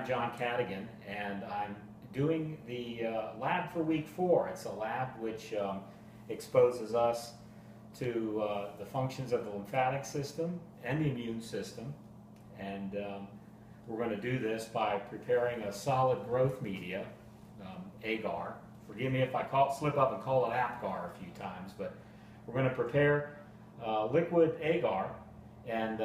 John Cadogan, and I'm doing the lab for week 4. It's a lab which exposes us to the functions of the lymphatic system and the immune system, and we're going to do this by preparing a solid growth media, agar. Forgive me if I slip up and call it APGAR a few times, but we're going to prepare liquid agar and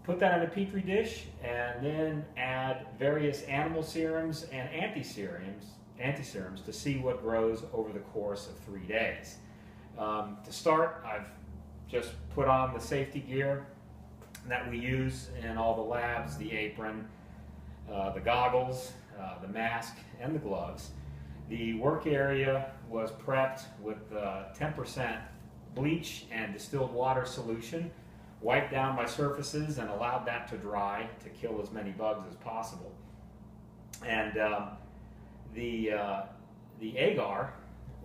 put that in a petri dish, and then add various animal serums and antiserums to see what grows over the course of 3 days. To start, I've just put on the safety gear that we use in all the labs: the apron, the goggles, the mask, and the gloves. The work area was prepped with 10% bleach and distilled water solution, wiped down my surfaces and allowed that to dry to kill as many bugs as possible. And the agar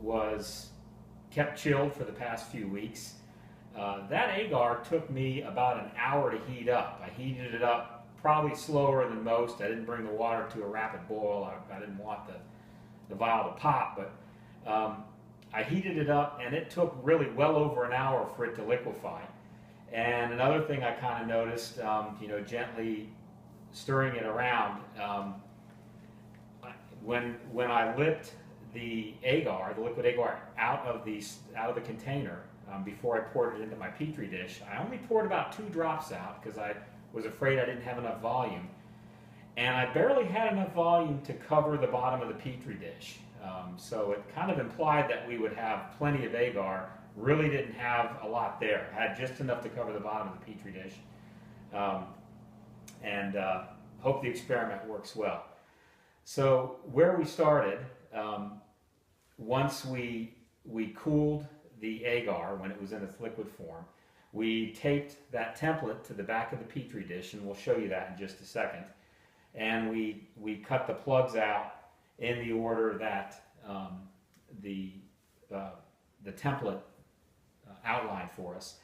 was kept chilled for the past few weeks. That agar took me about an hour to heat up. I heated it up probably slower than most. I didn't bring the water to a rapid boil. I didn't want the vial to pop, but I heated it up, and it took really well over an hour for it to liquefy. And another thing I kind of noticed, gently stirring it around, when I lipped the agar, the liquid agar, out of the container before I poured it into my petri dish, I only poured about 2 drops out because I was afraid I didn't have enough volume, and I barely had enough volume to cover the bottom of the petri dish. So it kind of implied that we would have plenty of agar. Really didn't have a lot there. Had just enough to cover the bottom of the petri dish. Hope the experiment works well. So where we started, once we cooled the agar when it was in its liquid form, we taped that template to the back of the petri dish, and we'll show you that in just a second. And we cut the plugs out in the order that the template outlined for us.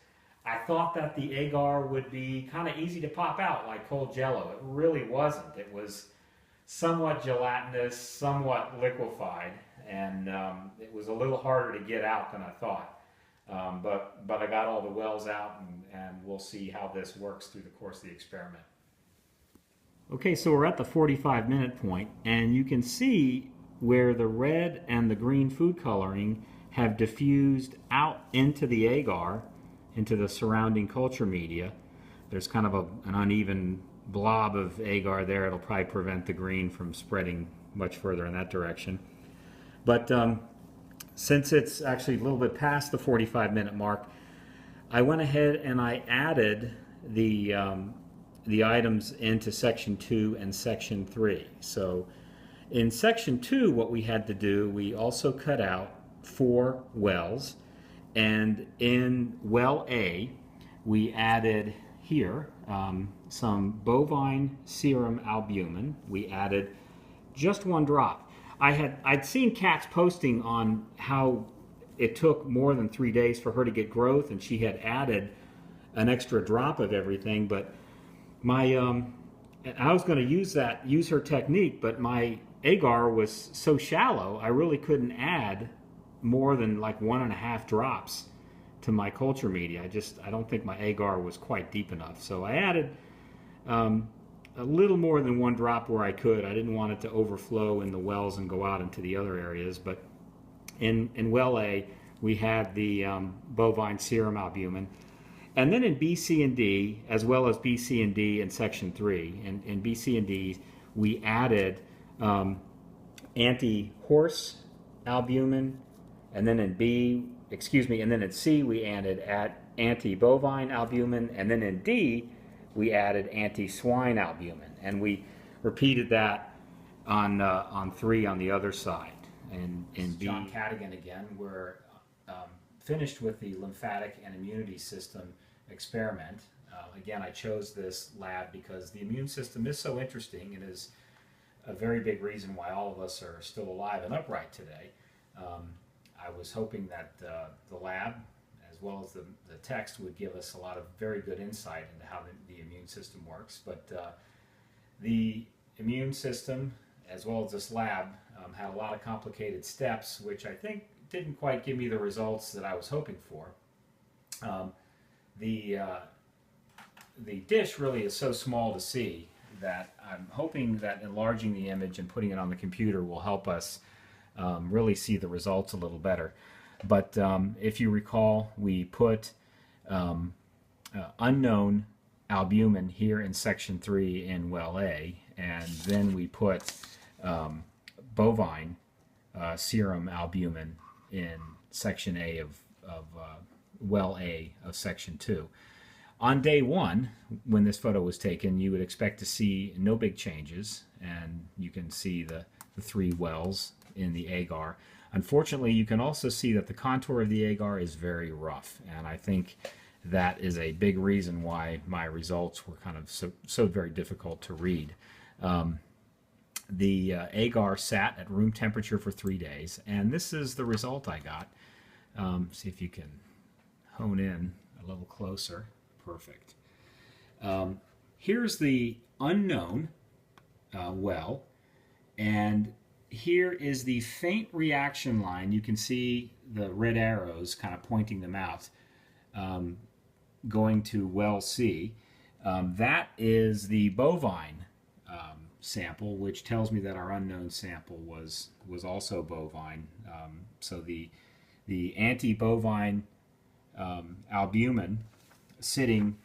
I thought that the agar would be kind of easy to pop out like cold Jello. It really wasn't. It was somewhat gelatinous, somewhat liquefied, and it was a little harder to get out than I thought. But I got all the wells out, and we'll see how this works through the course of the experiment. Okay, so we're at the 45-minute point, and you can see where the red and the green food coloring have diffused out into the agar, into the surrounding culture media. There's kind of an uneven blob of agar there. It'll probably prevent the green from spreading much further in that direction. But since it's actually a little bit past the 45-minute mark, I went ahead and I added the items into section 2 and section 3. So in section 2, what we had to do, we also cut out 4 wells, and in well A we added here some bovine serum albumin. We added just 1 drop. I'd seen Kat's posting on how it took more than 3 days for her to get growth, and she had added an extra drop of everything, but I was going to use her technique, but my agar was so shallow I really couldn't add more than like 1.5 drops to my culture media. I don't think my agar was quite deep enough, so I added a little more than 1 drop where I could. I didn't want it to overflow in the wells and go out into the other areas. But in well A, we had the bovine serum albumin. And then in B, C, and D, as well as B, C, and D in section 3, in B, C, and D, we added anti-horse albumin, and then in C, we added anti-bovine albumin, and then in D, we added anti-swine albumin, and we repeated that on 3 on the other side. And in B, John Cadogan again, we're finished with the lymphatic and immunity system experiment. Again, I chose this lab because the immune system is so interesting. It is a very big reason why all of us are still alive and upright today. I was hoping that the lab, as well as the text, would give us a lot of very good insight into how the immune system works. But the immune system, as well as this lab, had a lot of complicated steps, which I think didn't quite give me the results that I was hoping for. Um, the dish really is so small to see that I'm hoping that enlarging the image and putting it on the computer will help us really see the results a little better. But if you recall, we put unknown albumin here in section 3 in well A, and then we put bovine serum albumin in section A of well A of section 2. On day 1, when this photo was taken, you would expect to see no big changes, and you can see the 3 wells in the agar. Unfortunately, you can also see that the contour of the agar is very rough, and I think that is a big reason why my results were kind of so very difficult to read. The agar sat at room temperature for 3 days, and this is the result I got. See if you can hone in a little closer. Perfect. Here's the unknown well, and here is the faint reaction line. You can see the red arrows kind of pointing them out, going to well C. That is the bovine sample, which tells me that our unknown sample was also bovine. So the anti-bovine albumin sitting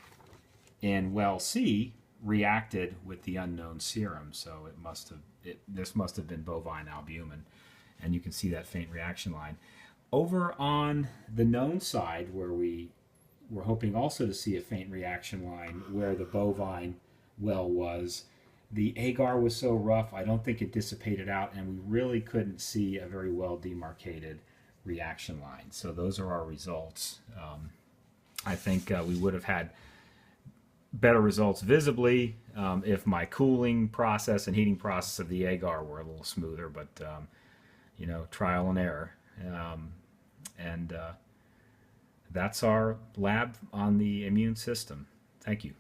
in well C reacted with the unknown serum, so this must have been bovine albumin, and you can see that faint reaction line. Over on the known side, where we were hoping also to see a faint reaction line where the bovine well was, the agar was so rough I don't think it dissipated out, and we really couldn't see a very well demarcated reaction line. So those are our results. I think we would have had better results visibly if my cooling process and heating process of the agar were a little smoother, but you know, trial and error. And that's our lab on the immune system. Thank you.